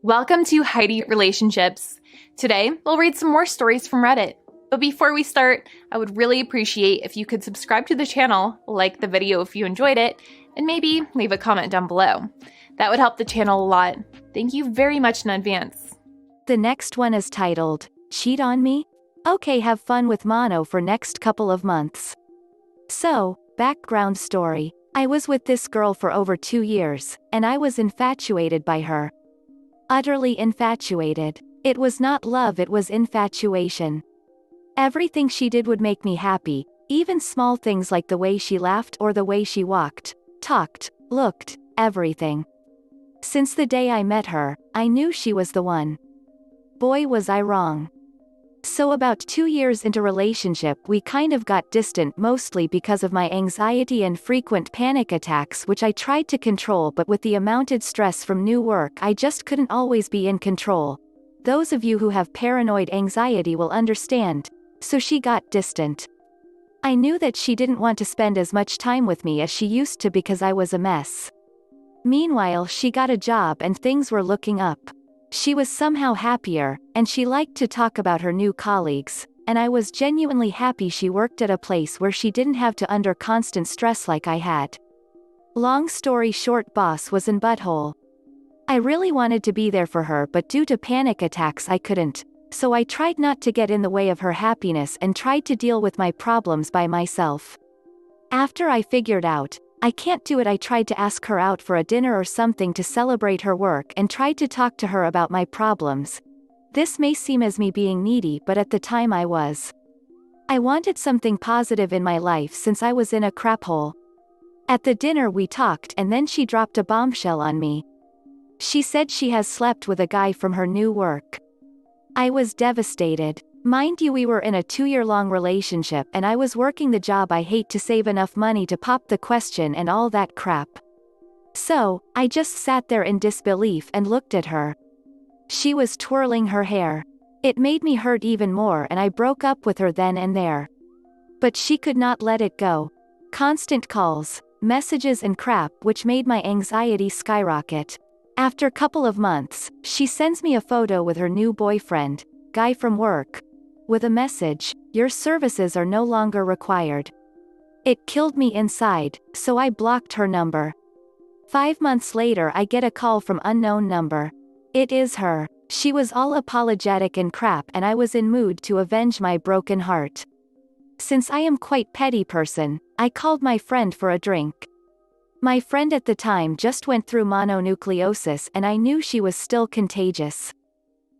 Welcome to Heidi Relationships. Today, we'll read some more stories from Reddit. But before we start, I would really appreciate if you could subscribe to the channel, like the video if you enjoyed it, and maybe leave a comment down below. That would help the channel a lot. Thank you very much in advance. The next one is titled, Cheat on Me? Okay, have fun with mono for next couple of months. So, background story. I was with this girl for over 2 years, and I was infatuated by her. Utterly infatuated. It was not love, it was infatuation. Everything she did would make me happy, even small things like the way she laughed or the way she walked, talked, looked, everything. Since the day I met her, I knew she was the one. Boy, was I wrong. So about 2 years into relationship we kind of got distant, mostly because of my anxiety and frequent panic attacks which I tried to control, but with the amounted stress from new work I just couldn't always be in control. Those of you who have paranoid anxiety will understand. So she got distant. I knew that she didn't want to spend as much time with me as she used to because I was a mess. Meanwhile, she got a job and things were looking up. She was somehow happier, and she liked to talk about her new colleagues, and I was genuinely happy she worked at a place where she didn't have to under constant stress like I had. Long story short, boss was in butthole. I really wanted to be there for her, but due to panic attacks I couldn't, so I tried not to get in the way of her happiness and tried to deal with my problems by myself. After I figured out, I can't do it, I tried to ask her out for a dinner or something to celebrate her work and tried to talk to her about my problems. This may seem as me being needy, but at the time I was. I wanted something positive in my life since I was in a crap hole. At the dinner we talked and then she dropped a bombshell on me. She said she has slept with a guy from her new work. I was devastated. Mind you, we were in a 2-year-long relationship and I was working the job I hate to save enough money to pop the question and all that crap. So, I just sat there in disbelief and looked at her. She was twirling her hair. It made me hurt even more and I broke up with her then and there. But she could not let it go. Constant calls, messages and crap which made my anxiety skyrocket. After a couple of months, she sends me a photo with her new boyfriend, guy from work, with a message, "Your services are no longer required." It killed me inside, so I blocked her number. 5 months later I get a call from unknown number. It is her. She was all apologetic and crap and I was in mood to avenge my broken heart. Since I am quite petty person, I called my friend for a drink. My friend at the time just went through mononucleosis and I knew she was still contagious.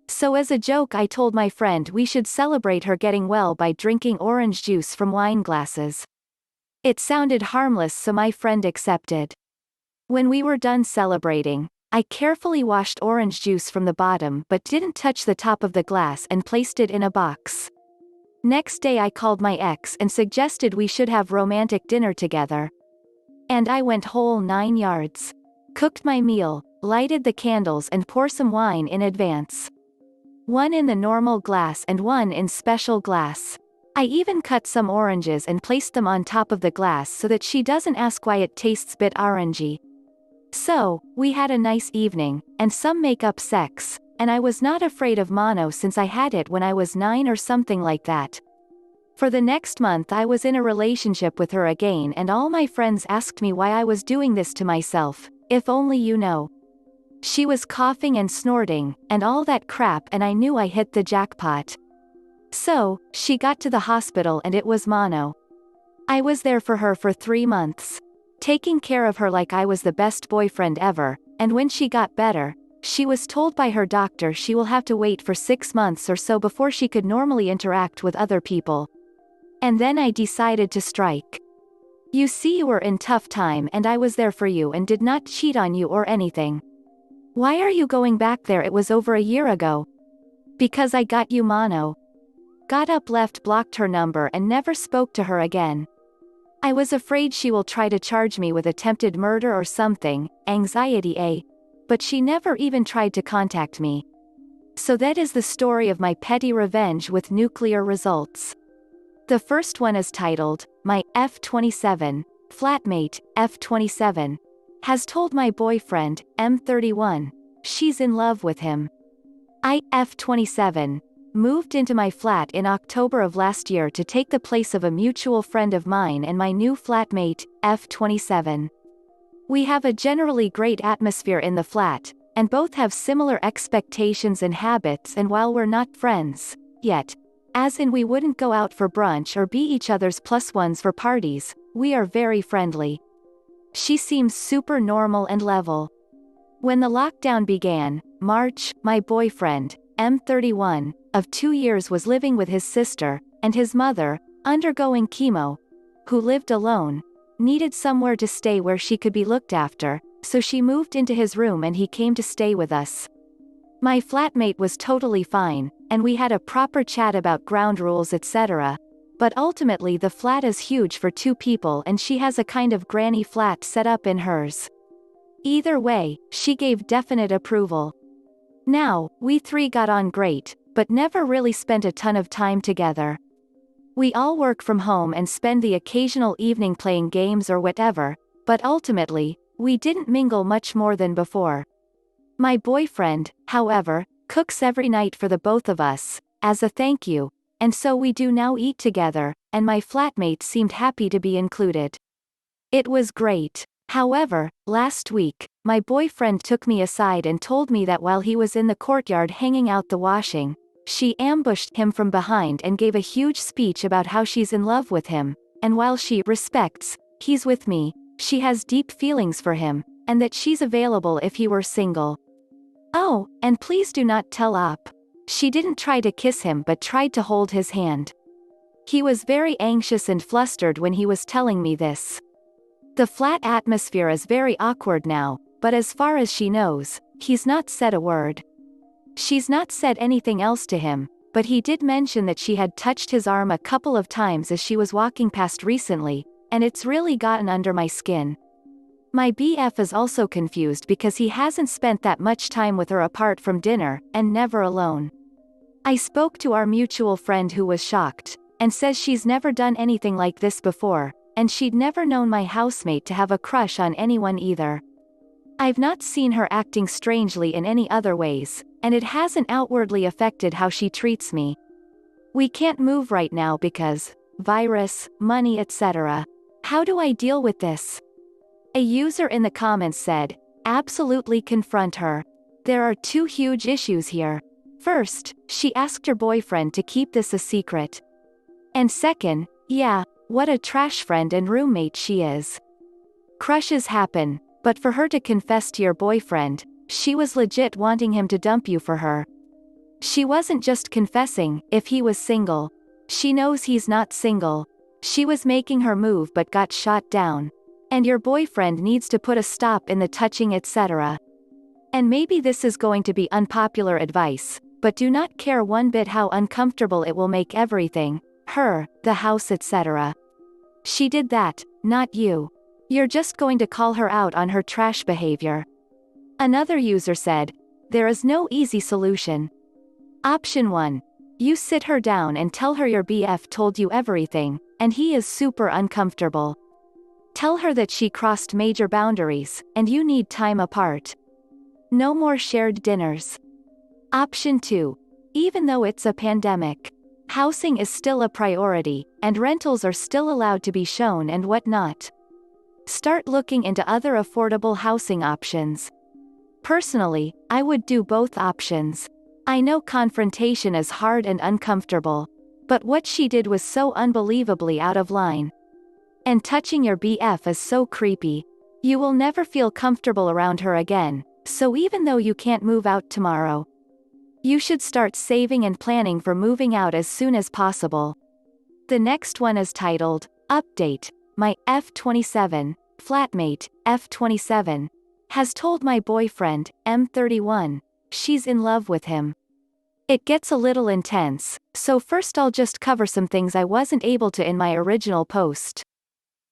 So as a joke I told my friend we should celebrate her getting well by drinking orange juice from wine glasses. It sounded harmless, so my friend accepted. When we were done celebrating, I carefully washed orange juice from the bottom but didn't touch the top of the glass and placed it in a box. Next day I called my ex and suggested we should have romantic dinner together. And I went whole 9 yards. Cooked my meal, lighted the candles and pour some wine in advance. One in the normal glass and one in special glass. I even cut some oranges and placed them on top of the glass so that she doesn't ask why it tastes bit orangey. So, we had a nice evening, and some make-up sex, and I was not afraid of mono since I had it when I was 9 or something like that. For the next month I was in a relationship with her again and all my friends asked me why I was doing this to myself, if only you know. She was coughing and snorting, and all that crap, and I knew I hit the jackpot. So, she got to the hospital and it was mono. I was there for her for 3 months. Taking care of her like I was the best boyfriend ever, and when she got better, she was told by her doctor she will have to wait for 6 months or so before she could normally interact with other people. And then I decided to strike. You see, you were in tough time and I was there for you and did not cheat on you or anything. Why are you going back there? It was over a year ago. Because I got you mono. Got up, left, blocked her number and never spoke to her again. I was afraid she will try to charge me with attempted murder or something, anxiety but she never even tried to contact me. So that is the story of my petty revenge with nuclear results. The first one is titled, My F27, Flatmate, F27, has told my boyfriend, M31, she's in love with him. I, F27, moved into my flat in October of last year to take the place of a mutual friend of mine and my new flatmate, F27. We have a generally great atmosphere in the flat, and both have similar expectations and habits, and while we're not friends yet, as in we wouldn't go out for brunch or be each other's plus ones for parties, we are very friendly. She seems super normal and level. When the lockdown began, March, my boyfriend, M31, of 2 years was living with his sister, and his mother, undergoing chemo, who lived alone, needed somewhere to stay where she could be looked after, so she moved into his room and he came to stay with us. My flatmate was totally fine, and we had a proper chat about ground rules etc., but ultimately the flat is huge for 2 people and she has a kind of granny flat set up in hers. Either way, she gave definite approval. Now, we 3 got on great, but never really spent a ton of time together. We all work from home and spend the occasional evening playing games or whatever, but ultimately, we didn't mingle much more than before. My boyfriend, however, cooks every night for the both of us, as a thank you, and so we do now eat together, and my flatmate seemed happy to be included. It was great. However, last week, my boyfriend took me aside and told me that while he was in the courtyard hanging out the washing, she ambushed him from behind and gave a huge speech about how she's in love with him, and while she respects, he's with me, she has deep feelings for him, and that she's available if he were single. Oh, and please do not tell Op. She didn't try to kiss him but tried to hold his hand. He was very anxious and flustered when he was telling me this. The flat atmosphere is very awkward now, but as far as she knows, he's not said a word. She's not said anything else to him, but he did mention that she had touched his arm a couple of times as she was walking past recently, and it's really gotten under my skin. My BF is also confused because he hasn't spent that much time with her apart from dinner, and never alone. I spoke to our mutual friend who was shocked, and says she's never done anything like this before, and she'd never known my housemate to have a crush on anyone either. I've not seen her acting strangely in any other ways, and it hasn't outwardly affected how she treats me. We can't move right now because, virus, money etc. How do I deal with this? A user in the comments said, absolutely confront her. There are 2 huge issues here. First, she asked her boyfriend to keep this a secret. And second, yeah, what a trash friend and roommate she is. Crushes happen, but for her to confess to your boyfriend, she was legit wanting him to dump you for her. She wasn't just confessing if he was single. She knows he's not single. She was making her move but got shot down. And your boyfriend needs to put a stop in the touching etc. And maybe this is going to be unpopular advice, but do not care one bit how uncomfortable it will make everything, her, the house etc. She did that, not you. You're just going to call her out on her trash behavior. Another user said, there is no easy solution. Option 1. You sit her down and tell her your BF told you everything, and he is super uncomfortable. Tell her that she crossed major boundaries, and you need time apart. No more shared dinners. Option 2. Even though it's a pandemic, housing is still a priority, and rentals are still allowed to be shown and whatnot. Start looking into other affordable housing options. Personally, I would do both options. I know confrontation is hard and uncomfortable, but what she did was so unbelievably out of line. And touching your BF is so creepy. You will never feel comfortable around her again, so even though you can't move out tomorrow, you should start saving and planning for moving out as soon as possible. The next one is titled, Update. My F27, flatmate, F27, has told my boyfriend, M31, she's in love with him. It gets a little intense, so first I'll just cover some things I wasn't able to in my original post.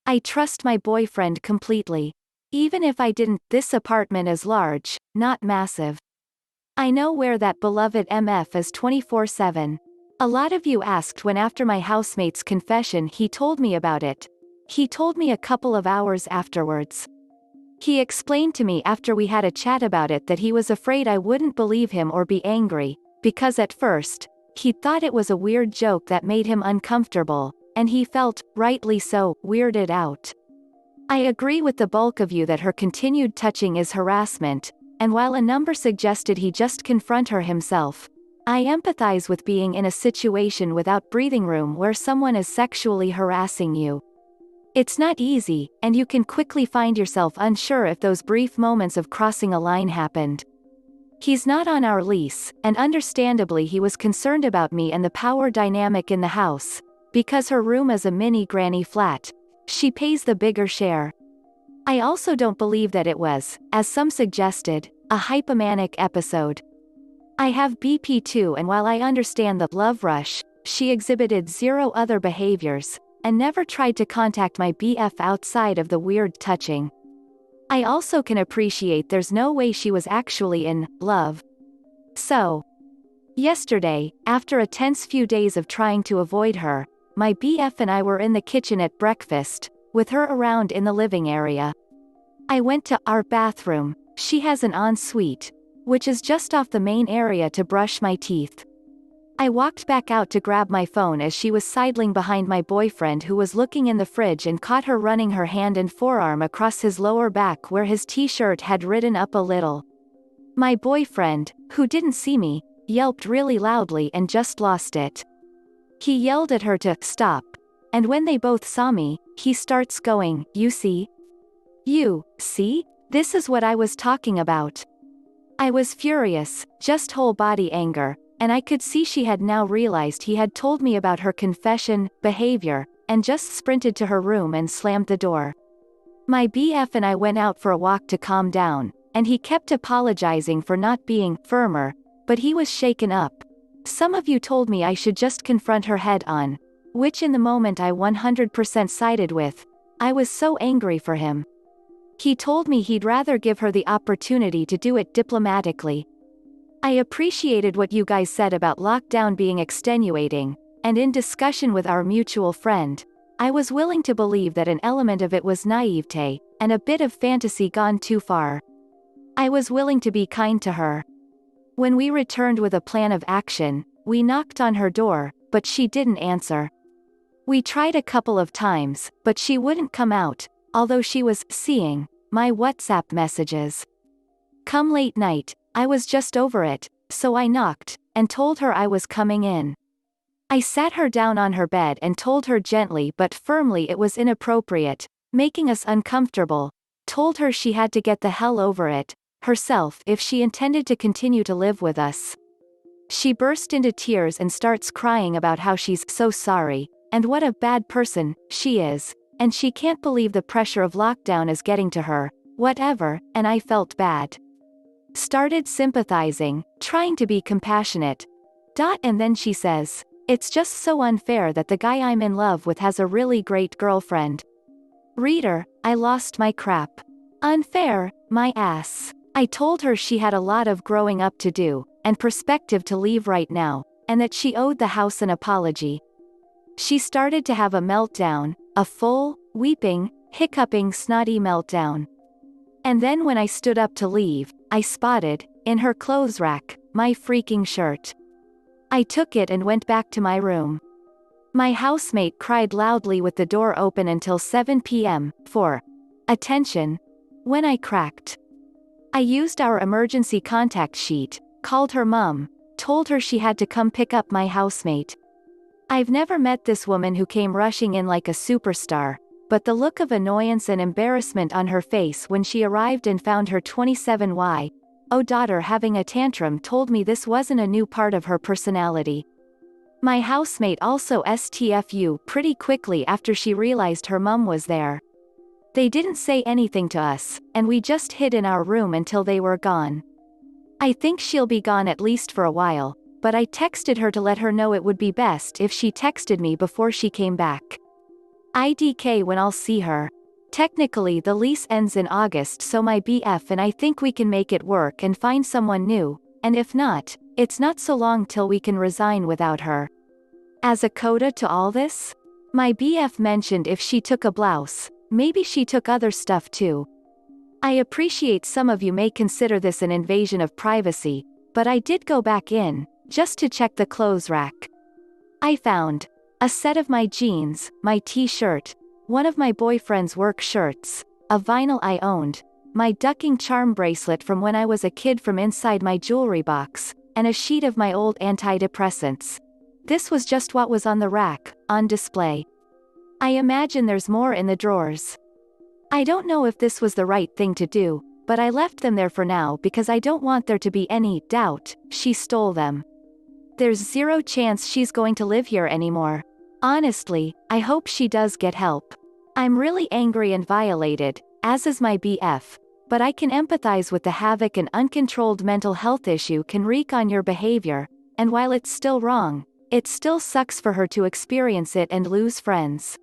I trust my boyfriend completely. Even if I didn't, this apartment is large, not massive. I know where that beloved MF is 24/7. A lot of you asked when after my housemate's confession he told me about it. He told me a couple of hours afterwards. He explained to me after we had a chat about it that he was afraid I wouldn't believe him or be angry, because at first, he thought it was a weird joke that made him uncomfortable, and he felt, rightly so, weirded out. I agree with the bulk of you that her continued touching is harassment, and while a number suggested he just confront her himself, I empathize with being in a situation without breathing room where someone is sexually harassing you. It's not easy, and you can quickly find yourself unsure if those brief moments of crossing a line happened. He's not on our lease, and understandably he was concerned about me and the power dynamic in the house, because her room is a mini granny flat. She pays the bigger share. I also don't believe that it was, as some suggested, a hypomanic episode. I have BP too, and while I understand the love rush, she exhibited zero other behaviors, and never tried to contact my BF outside of the weird touching. I also can appreciate there's no way she was actually in love. So, yesterday, after a tense few days of trying to avoid her, my BF and I were in the kitchen at breakfast, with her around in the living area. I went to our bathroom. She has an ensuite, which is just off the main area, to brush my teeth. I walked back out to grab my phone as she was sidling behind my boyfriend, who was looking in the fridge, and caught her running her hand and forearm across his lower back where his t-shirt had ridden up a little. My boyfriend, who didn't see me, yelped really loudly and just lost it. He yelled at her to stop, and when they both saw me, he starts going, "You see? You see? This is what I was talking about." I was furious, just whole body anger, and I could see she had now realized he had told me about her confession, behavior, and just sprinted to her room and slammed the door. My BF and I went out for a walk to calm down, and he kept apologizing for not being firmer, but he was shaken up. Some of you told me I should just confront her head on, which in the moment I 100% sided with. I was so angry for him. He told me he'd rather give her the opportunity to do it diplomatically. I appreciated what you guys said about lockdown being extenuating, and in discussion with our mutual friend, I was willing to believe that an element of it was naivete, and a bit of fantasy gone too far. I was willing to be kind to her. When we returned with a plan of action, we knocked on her door, but she didn't answer. We tried a couple of times, but she wouldn't come out, although she was seeing my WhatsApp messages. Come late night, I was just over it, so I knocked, and told her I was coming in. I sat her down on her bed and told her gently but firmly it was inappropriate, making us uncomfortable, told her she had to get the hell over it, herself, if she intended to continue to live with us. She burst into tears and starts crying about how she's so sorry, and what a bad person she is, and she can't believe the pressure of lockdown is getting to her, whatever, and I felt bad. Started sympathizing, trying to be compassionate. And then she says, "It's just so unfair that the guy I'm in love with has a really great girlfriend." Reader, I lost my crap. Unfair, my ass. I told her she had a lot of growing up to do, and perspective to leave right now, and that she owed the house an apology. She started to have a meltdown, a full, weeping, hiccuping, snotty meltdown. And then when I stood up to leave, I spotted, in her clothes rack, my freaking shirt. I took it and went back to my room. My housemate cried loudly with the door open until 7 p.m., for attention. When I cracked, I used our emergency contact sheet, called her mum, told her she had to come pick up my housemate. I've never met this woman who came rushing in like a superstar, but the look of annoyance and embarrassment on her face when she arrived and found her 27-year-old daughter having a tantrum told me this wasn't a new part of her personality. My housemate also STFU pretty quickly after she realized her mum was there. They didn't say anything to us, and we just hid in our room until they were gone. I think she'll be gone at least for a while, but I texted her to let her know it would be best if she texted me before she came back. IDK when I'll see her. Technically the lease ends in August, so my BF and I think we can make it work and find someone new, and if not, it's not so long till we can resign without her. As a coda to all this, my BF mentioned if she took a blouse, maybe she took other stuff too. I appreciate some of you may consider this an invasion of privacy, but I did go back in, just to check the clothes rack. I found a set of my jeans, my t-shirt, one of my boyfriend's work shirts, a vinyl I owned, my ducking charm bracelet from when I was a kid from inside my jewelry box, and a sheet of my old antidepressants. This was just what was on the rack, on display. I imagine there's more in the drawers. I don't know if this was the right thing to do, but I left them there for now because I don't want there to be any doubt she stole them. There's zero chance she's going to live here anymore. Honestly, I hope she does get help. I'm really angry and violated, as is my BF, but I can empathize with the havoc an uncontrolled mental health issue can wreak on your behavior, and while it's still wrong, it still sucks for her to experience it and lose friends.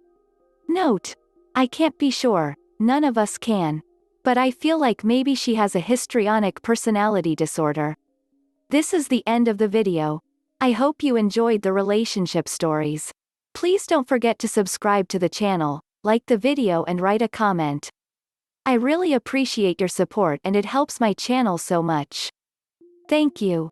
Note: I can't be sure, none of us can. But I feel like maybe she has a histrionic personality disorder. This is the end of the video. I hope you enjoyed the relationship stories. Please don't forget to subscribe to the channel, like the video and write a comment. I really appreciate your support and it helps my channel so much. Thank you.